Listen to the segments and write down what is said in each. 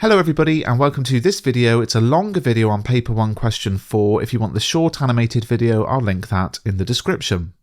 Hello everybody and welcome to this video. It's a longer video on paper 1 question 4. If you want the short animated video, I'll link that in the description.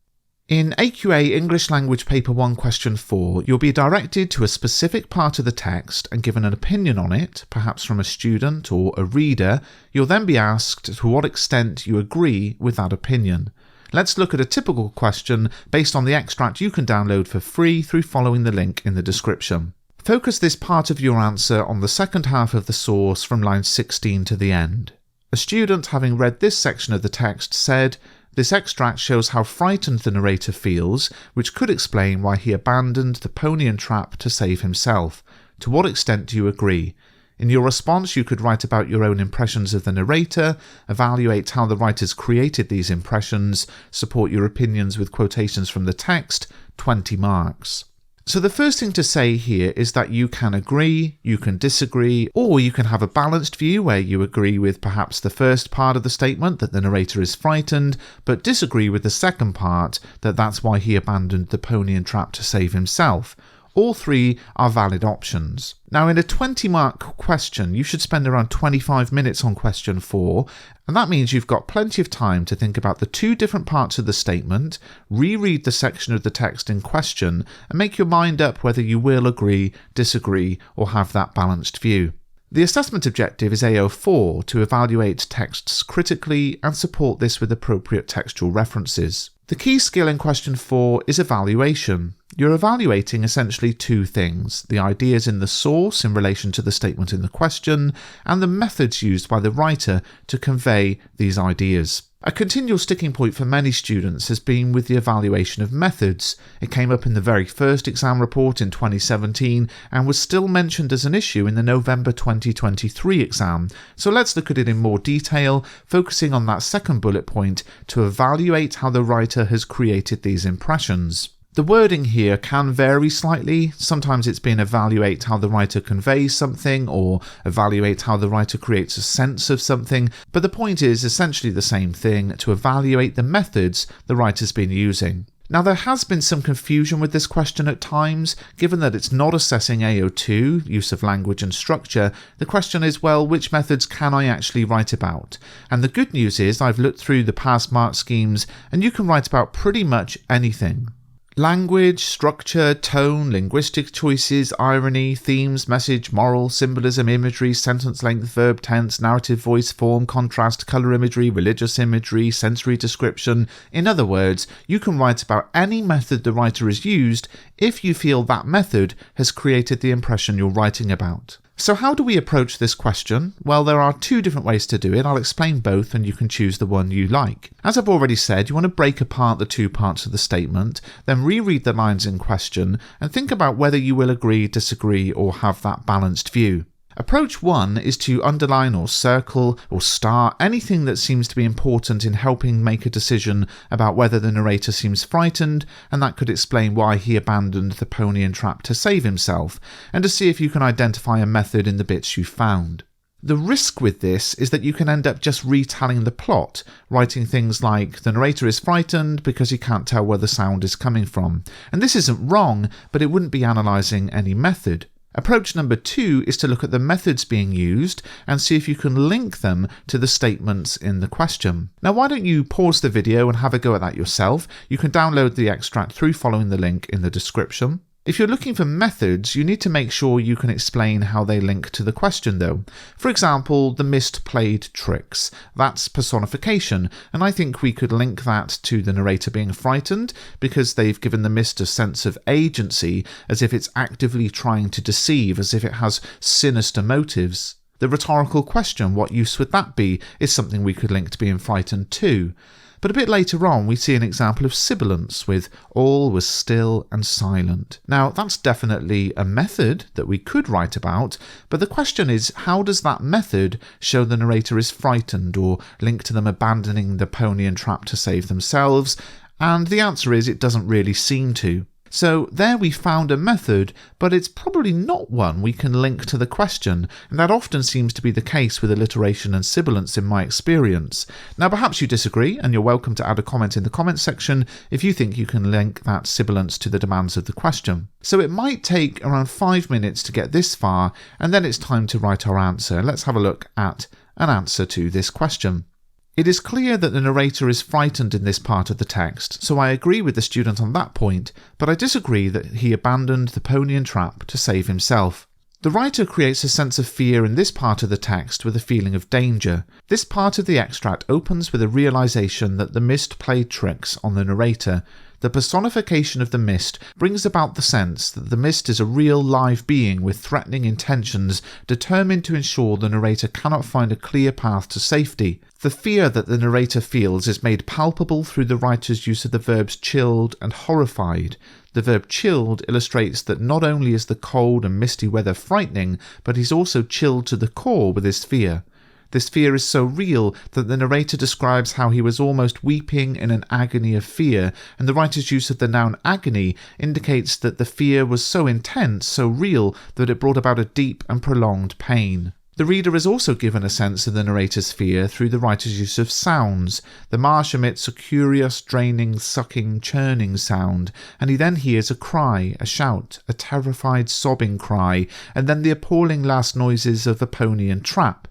In AQA English Language paper 1 question 4, you'll be directed to a specific part of the text and given an opinion on it, perhaps from a student or a reader. You'll then be asked to what extent you agree with that opinion. Let's look at a typical question based on the extract you can download for free through following the link in the description. Focus this part of your answer on the second half of the source from line 16 to the end. A student, having read this section of the text, said, "This extract shows how frightened the narrator feels, which could explain why he abandoned the pony and trap to save himself. To what extent do you agree?" In your response, you could write about your own impressions of the narrator, evaluate how the writers created these impressions, support your opinions with quotations from the text, 20 marks. So the first thing to say here is that you can agree, you can disagree, or you can have a balanced view where you agree with perhaps the first part of the statement that the narrator is frightened, but disagree with the second part that that's why he abandoned the pony and trap to save himself. All three are valid options. Now in a 20-mark question, you should spend around 25 minutes on question 4, and that means you've got plenty of time to think about the two different parts of the statement, reread the section of the text in question, and make your mind up whether you will agree, disagree, or have that balanced view. The assessment objective is AO4, to evaluate texts critically and support this with appropriate textual references. The key skill in question 4 is evaluation. You're evaluating essentially two things: the ideas in the source in relation to the statement in the question, and the methods used by the writer to convey these ideas. A continual sticking point for many students has been with the evaluation of methods. It came up in the very first exam report in 2017 and was still mentioned as an issue in the November 2023 exam. So let's look at it in more detail, focusing on that second bullet point to evaluate how the writer has created these impressions. The wording here can vary slightly. Sometimes it's been evaluate how the writer conveys something or evaluate how the writer creates a sense of something, but the point is essentially the same thing, to evaluate the methods the writer's been using. Now there has been some confusion with this question at times. Given that it's not assessing AO2, use of language and structure, the question is, well, which methods can I actually write about? And the good news is I've looked through the past mark schemes and you can write about pretty much anything. Language, structure, tone, linguistic choices, irony, themes, message, moral, symbolism, imagery, sentence length, verb tense, narrative voice, form, contrast, colour imagery, religious imagery, sensory description. In other words, you can write about any method the writer has used if you feel that method has created the impression you're writing about. So how do we approach this question? Well, there are two different ways to do it. I'll explain both and you can choose the one you like. As I've already said, you want to break apart the two parts of the statement, then reread the lines in question and think about whether you will agree, disagree, or have that balanced view. Approach 1 is to underline or circle or star anything that seems to be important in helping make a decision about whether the narrator seems frightened, and that could explain why he abandoned the pony and trap to save himself, and to see if you can identify a method in the bits you found. The risk with this is that you can end up just retelling the plot, writing things like, the narrator is frightened because he can't tell where the sound is coming from. And this isn't wrong, but it wouldn't be analysing any method. Approach number 2 is to look at the methods being used and see if you can link them to the statements in the question. Now why don't you pause the video and have a go at that yourself? You can download the extract through following the link in the description. If you're looking for methods, you need to make sure you can explain how they link to the question though. For example, the mist played tricks. That's personification, and I think we could link that to the narrator being frightened because they've given the mist a sense of agency, as if it's actively trying to deceive, as if it has sinister motives. The rhetorical question, what use would that be, is something we could link to being frightened too. But a bit later on, we see an example of sibilance with all was still and silent. Now, that's definitely a method that we could write about, but the question is, how does that method show the narrator is frightened or link to them abandoning the pony and trap to save themselves? And the answer is, it doesn't really seem to. So there we found a method, but it's probably not one we can link to the question, and that often seems to be the case with alliteration and sibilance in my experience. Now perhaps you disagree, and you're welcome to add a comment in the comments section if you think you can link that sibilance to the demands of the question. So it might take around 5 minutes to get this far, and then it's time to write our answer. Let's have a look at an answer to this question. It is clear that the narrator is frightened in this part of the text, so I agree with the student on that point, but I disagree that he abandoned the pony and trap to save himself. The writer creates a sense of fear in this part of the text with a feeling of danger. This part of the extract opens with a realization that the mist played tricks on the narrator. The personification of the mist brings about the sense that the mist is a real live being with threatening intentions, determined to ensure the narrator cannot find a clear path to safety. The fear that the narrator feels is made palpable through the writer's use of the verbs chilled and horrified. The verb chilled illustrates that not only is the cold and misty weather frightening, but he's also chilled to the core with his fear. This fear is so real that the narrator describes how he was almost weeping in an agony of fear, and the writer's use of the noun agony indicates that the fear was so intense, so real, that it brought about a deep and prolonged pain. The reader is also given a sense of the narrator's fear through the writer's use of sounds. The marsh emits a curious, draining, sucking, churning sound, and he then hears a cry, a shout, a terrified, sobbing cry, and then the appalling last noises of the pony and trap.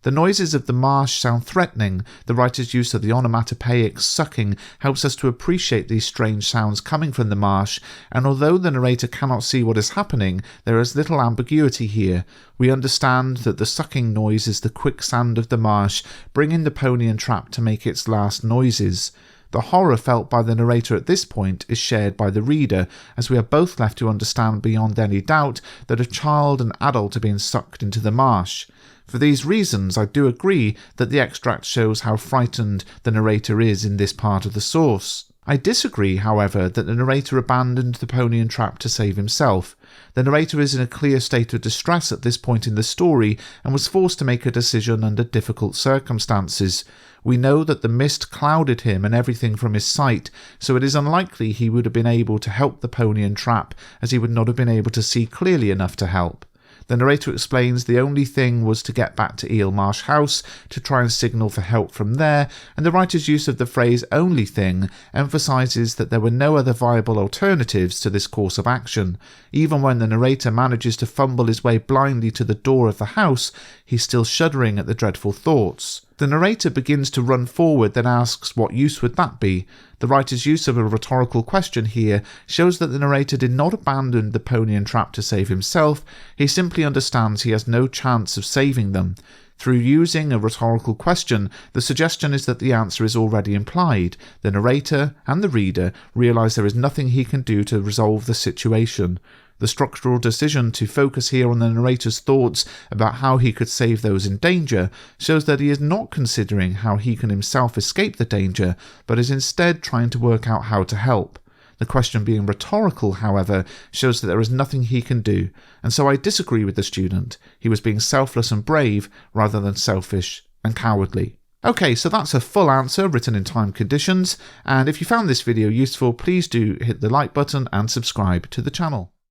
The noises of the marsh sound threatening. The writer's use of the onomatopoeic sucking helps us to appreciate these strange sounds coming from the marsh, and although the narrator cannot see what is happening, there is little ambiguity here. We understand that the sucking noise is the quicksand of the marsh, bringing the pony and trap to make its last noises. The horror felt by the narrator at this point is shared by the reader, as we are both left to understand beyond any doubt that a child and adult are being sucked into the marsh. For these reasons, I do agree that the extract shows how frightened the narrator is in this part of the source. I disagree, however, that the narrator abandoned the pony and trap to save himself. The narrator is in a clear state of distress at this point in the story and was forced to make a decision under difficult circumstances. We know that the mist clouded him and everything from his sight, so it is unlikely he would have been able to help the pony and trap, as he would not have been able to see clearly enough to help. The narrator explains the only thing was to get back to Eel Marsh House to try and signal for help from there, and the writer's use of the phrase only thing emphasises that there were no other viable alternatives to this course of action. Even when the narrator manages to fumble his way blindly to the door of the house, he's still shuddering at the dreadful thoughts. The narrator begins to run forward, then asks what use would that be? The writer's use of a rhetorical question here shows that the narrator did not abandon the pony and trap to save himself, he simply understands he has no chance of saving them. Through using a rhetorical question, the suggestion is that the answer is already implied. The narrator and the reader realise there is nothing he can do to resolve the situation. The structural decision to focus here on the narrator's thoughts about how he could save those in danger shows that he is not considering how he can himself escape the danger, but is instead trying to work out how to help. The question being rhetorical, however, shows that there is nothing he can do, and so I disagree with the student. He was being selfless and brave rather than selfish and cowardly. Okay, so that's a full answer written in time conditions, and if you found this video useful, please do hit the like button and subscribe to the channel.